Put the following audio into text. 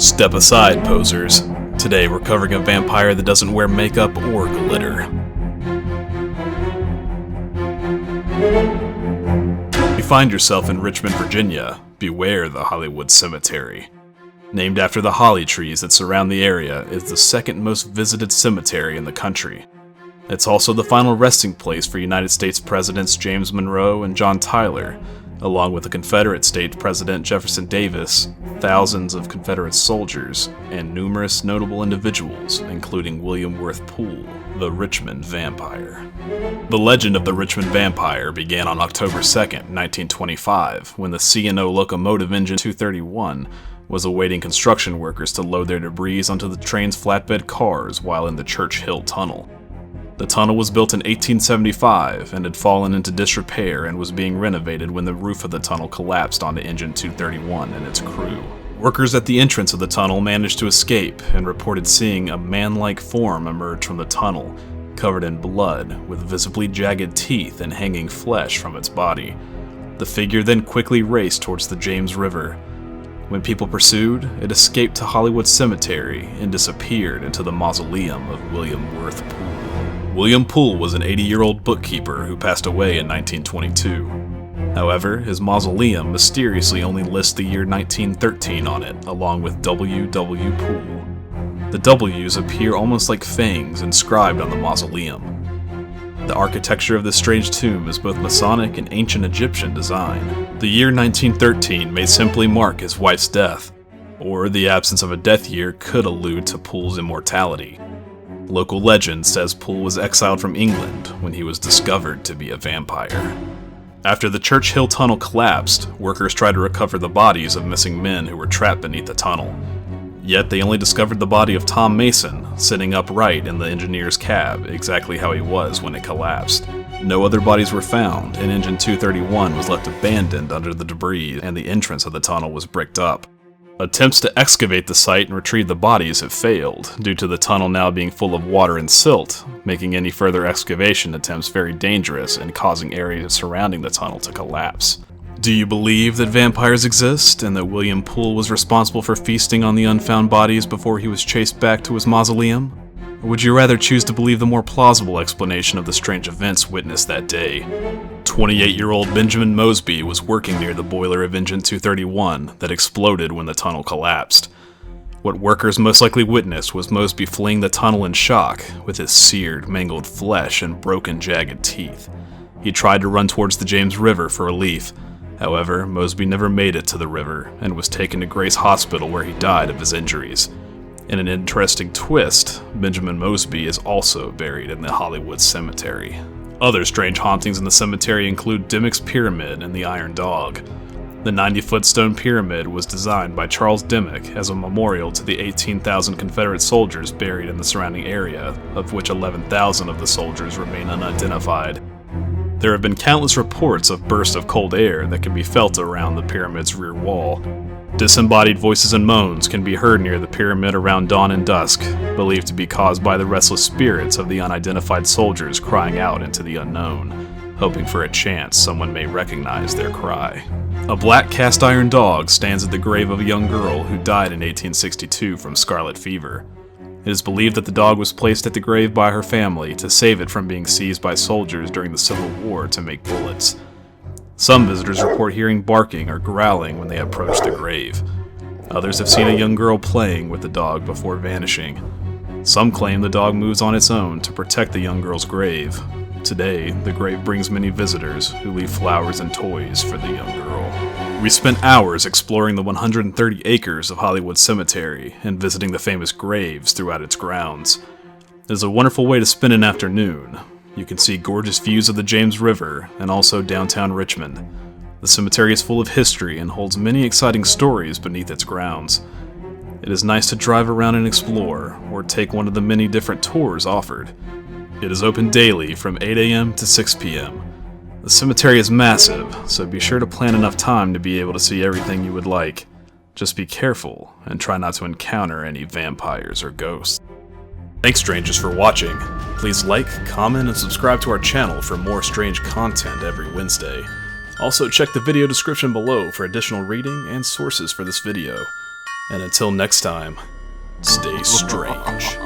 Step aside, posers. Today we're covering a vampire that doesn't wear makeup or glitter. If you find yourself in Richmond, Virginia, beware the Hollywood Cemetery. Named after the holly trees that surround the area, it's the second most visited cemetery in the country. It's also the final resting place for United States Presidents James Monroe and John Tyler, along with the Confederate State President Jefferson Davis, thousands of Confederate soldiers, and numerous notable individuals, including William Worth Poole, the Richmond Vampire. The legend of the Richmond Vampire began on October 2nd, 1925, when the C&O locomotive engine 231 was awaiting construction workers to load their debris onto the train's flatbed cars while in the Church Hill Tunnel. The tunnel was built in 1875 and had fallen into disrepair and was being renovated when the roof of the tunnel collapsed onto engine 231 and its crew. Workers at the entrance of the tunnel managed to escape and reported seeing a man-like form emerge from the tunnel, covered in blood, with visibly jagged teeth and hanging flesh from its body. The figure then quickly raced towards the James River. When people pursued, it escaped to Hollywood Cemetery and disappeared into the mausoleum of William Worth Poole. William Poole was an 80-year-old bookkeeper who passed away in 1922. However, his mausoleum mysteriously only lists the year 1913 on it, along with W. W. Poole. The W's appear almost like fangs inscribed on the mausoleum. The architecture of this strange tomb is both Masonic and ancient Egyptian design. The year 1913 may simply mark his wife's death, or the absence of a death year could allude to Poole's immortality. Local legend says Poole was exiled from England when he was discovered to be a vampire. After the Church Hill Tunnel collapsed, workers tried to recover the bodies of missing men who were trapped beneath the tunnel. Yet they only discovered the body of Tom Mason, sitting upright in the engineer's cab, exactly how he was when it collapsed. No other bodies were found, and engine 231 was left abandoned under the debris, and the entrance of the tunnel was bricked up. Attempts to excavate the site and retrieve the bodies have failed, due to the tunnel now being full of water and silt, making any further excavation attempts very dangerous and causing areas surrounding the tunnel to collapse. Do you believe that vampires exist, and that William Poole was responsible for feasting on the unfound bodies before he was chased back to his mausoleum? Or would you rather choose to believe the more plausible explanation of the strange events witnessed that day? 28-year-old Benjamin Mosby was working near the boiler of engine 231 that exploded when the tunnel collapsed. What workers most likely witnessed was Mosby fleeing the tunnel in shock, with his seared, mangled flesh and broken, jagged teeth. He tried to run towards the James River for relief. However, Mosby never made it to the river and was taken to Grace Hospital where he died of his injuries. In an interesting twist, Benjamin Mosby is also buried in the Hollywood Cemetery. Other strange hauntings in the cemetery include Demux Pyramid and the Iron Dog. The 90-foot stone pyramid was designed by Charles Demux as a memorial to the 18,000 Confederate soldiers buried in the surrounding area, of which 11,000 of the soldiers remain unidentified. There have been countless reports of bursts of cold air that can be felt around the pyramid's rear wall. Disembodied voices and moans can be heard near the pyramid around dawn and dusk, believed to be caused by the restless spirits of the unidentified soldiers crying out into the unknown, hoping for a chance someone may recognize their cry. A black cast-iron dog stands at the grave of a young girl who died in 1862 from scarlet fever. It is believed that the dog was placed at the grave by her family to save it from being seized by soldiers during the Civil War to make bullets. Some visitors report hearing barking or growling when they approach the grave. Others have seen a young girl playing with the dog before vanishing. Some claim the dog moves on its own to protect the young girl's grave. Today, the grave brings many visitors who leave flowers and toys for the young girl. We spent hours exploring the 130 acres of Hollywood Cemetery and visiting the famous graves throughout its grounds. It is a wonderful way to spend an afternoon. You can see gorgeous views of the James River and also downtown Richmond. The cemetery is full of history and holds many exciting stories beneath its grounds. It is nice to drive around and explore, or take one of the many different tours offered. It is open daily from 8 a.m. to 6 p.m. The cemetery is massive, so be sure to plan enough time to be able to see everything you would like. Just be careful and try not to encounter any vampires or ghosts. Thanks, strangers, for watching. Please like, comment, and subscribe to our channel for more strange content every Wednesday. Also, check the video description below for additional reading and sources for this video. And until next time, stay strange.